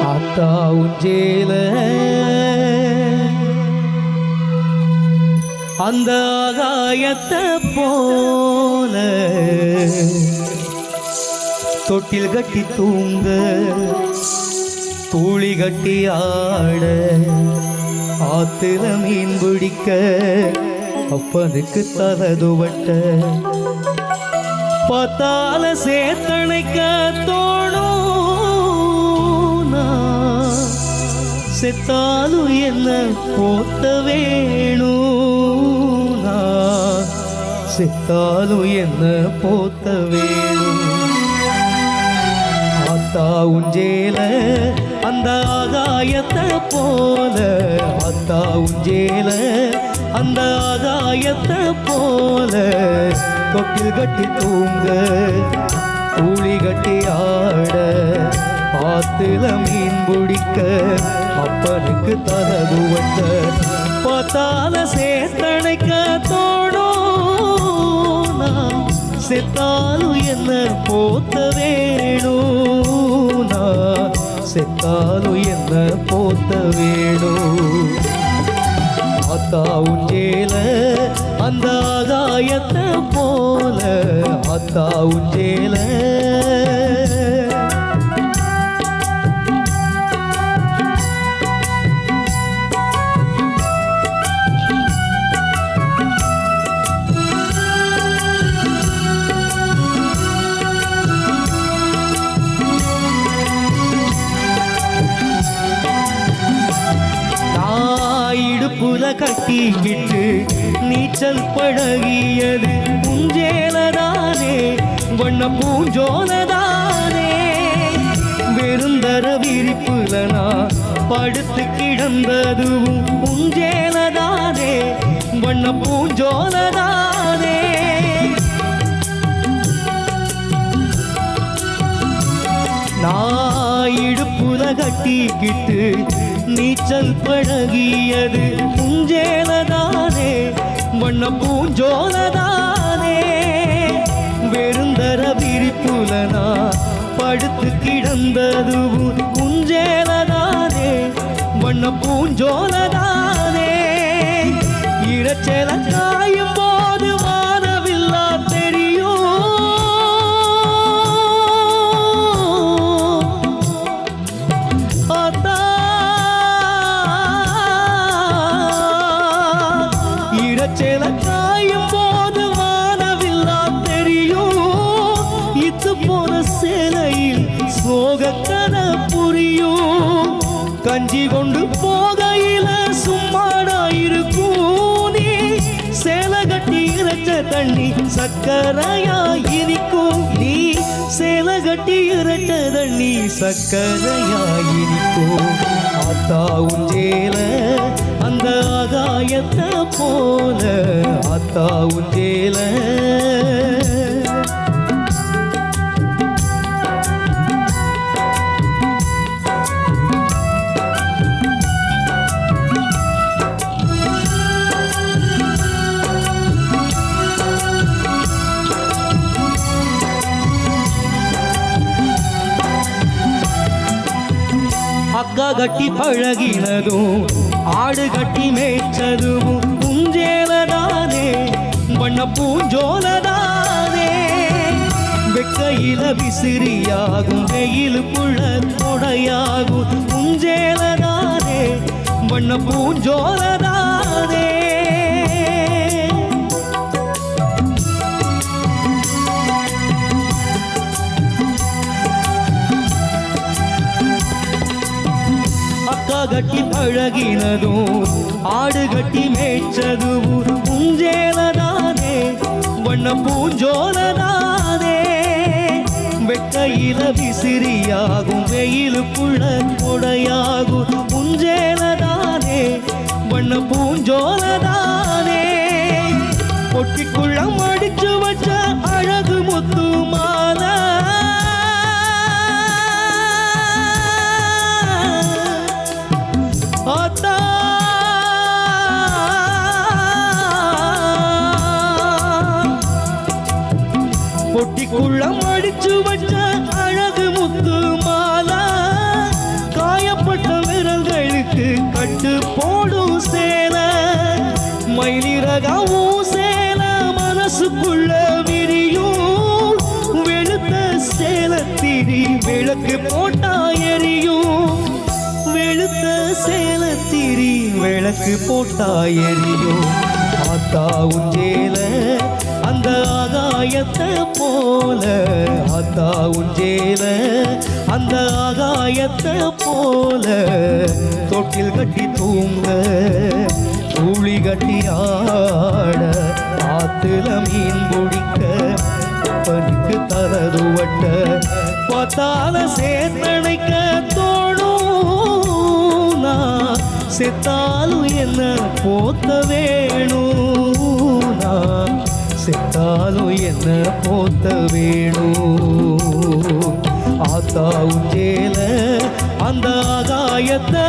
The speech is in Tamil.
ஆத்தா உஞ்சேல அந்த ஆகாயத்தை போல தொட்டில் கட்டி தூங்க தூளி கட்டி ஆட ஆத்துல மீன் பிடிக்க அப்பனுக்கு தலதுவட்ட பார்த்தால சேத்தனைக்க தோணும் செத்தாலும் என்ன போத்த வேணும் செத்தாலும் என்ன போத்த வேணும் ஆத்தா உஞ்சேல அந்த ஆகாயத்தை போல ஆத்தா உஞ்சேல அந்த ஆகாயத்தை போல தொட்டில் கட்டி தூங்க தூளி கட்டி ஆட ஆத்துல மீன் பிடிக்க அப்பனுக்கு தலகுவட்ட பார்த்தால சேத்தனைக்க தோணும் செத்தாலும் என்ன போத்த வேணும் செத்தாலும் என்ன போத்த வேணும் ஆத்தா உஞ்சேல அந்த ஆகாயத்தை போல ஆத்தா உஞ்சேல கட்டிக்கிட்டு நீச்சல் பழகியது உஞ்சேலதானே வண்ண பூஞ்சோலதானே வெறுந்தர விரிப்புல நான் படுத்து கிடந்ததுவும் உஞ்சேலதானே வண்ண பூஞ்சோலதானே நான் இடுப்புல கட்டிக்கிட்டு நீச்சல் பழகியது உஞ்சேலதானே வண்ண பூஞ்சோலதானே வெறுந்தர விரிப்புலனா படுத்து கிடந்தது உஞ்சேலதானே வண்ண பூஞ்சோலதானே இறச்சேல காயும் போது வானவில்லா தெரியும் இறச்சேல காயும் போது வானவில்லா தெரியும் இத்து போன சேலையில் சோக கதை புரியும் கஞ்சி கொண்டு போகையில சும்மாடா இருக்கும் நீ சேலை கட்டி இறைச்ச தண்ணி சக்கரையா இனிக்கும் நீ சேலை கட்டி இறைச்ச தண்ணி சக்கரையா இனிக்கும் ஆத்தா உஞ்சேல அந்த ஆகாயத்தை போல ஆத்தா உஞ்சேல அக்கா கட்டி பழகினதும் ஆடு கட்டி மேய்ச்சதும் உஞ்சேலதானே வண்ண பூஞ்சோலதானே வெக்கையில விசிறியாகும் வெயிலுக்குள்ள கொடையாகும் உஞ்சேலதானே வண்ண பூஞ்சோலதானே கட்டி பழகினதும் ஆடு கட்டி மேய்ச்சதும் உஞ்சேலதானே வண்ண பூஞ்சோலதானே வெக்கையில விசிறியாகும் வெயிலுக்குள்ள கொடையாகும் உஞ்சேலதானே வண்ண பூஞ்சோலதானே பொட்டிக்குள்ள மடிச்சு வச்ச அழகு முத்து மாலை ஆத்தா பொட்டிக்குள்ள மடிச்சு வச்ச அழகு முத்து மாலை விட்டு போடும் சேல மயிலிறகாவும் சேல மனசுக்குள்ள விரியும் வெளுத்த சேலத்திரி விளக்கு போட்டா எரியும் வெளுத்த சேலத்திரி விளக்கு போட்டா எரியும் ஆத்தா உஞ்சேல அந்த ஆகாயத்தை போல ஆத்தா உஞ்சேல அந்த ஆகாயத்தை போல தொட்டில் கட்டி தூங்க தூளி கட்டி ஆட ஆத்துல மீன் பிடிக்க பனிக்கு தரதுவட்ட பார்த்தால சேர்த்தணைக்க தோணும் நான் செத்தாலும் என்ன போத்த வேணும் நான் செத்தாலும் என்ன போத்த வேணும் ஆத்தா உஞ்சேல அந்த ஆகாயத்தை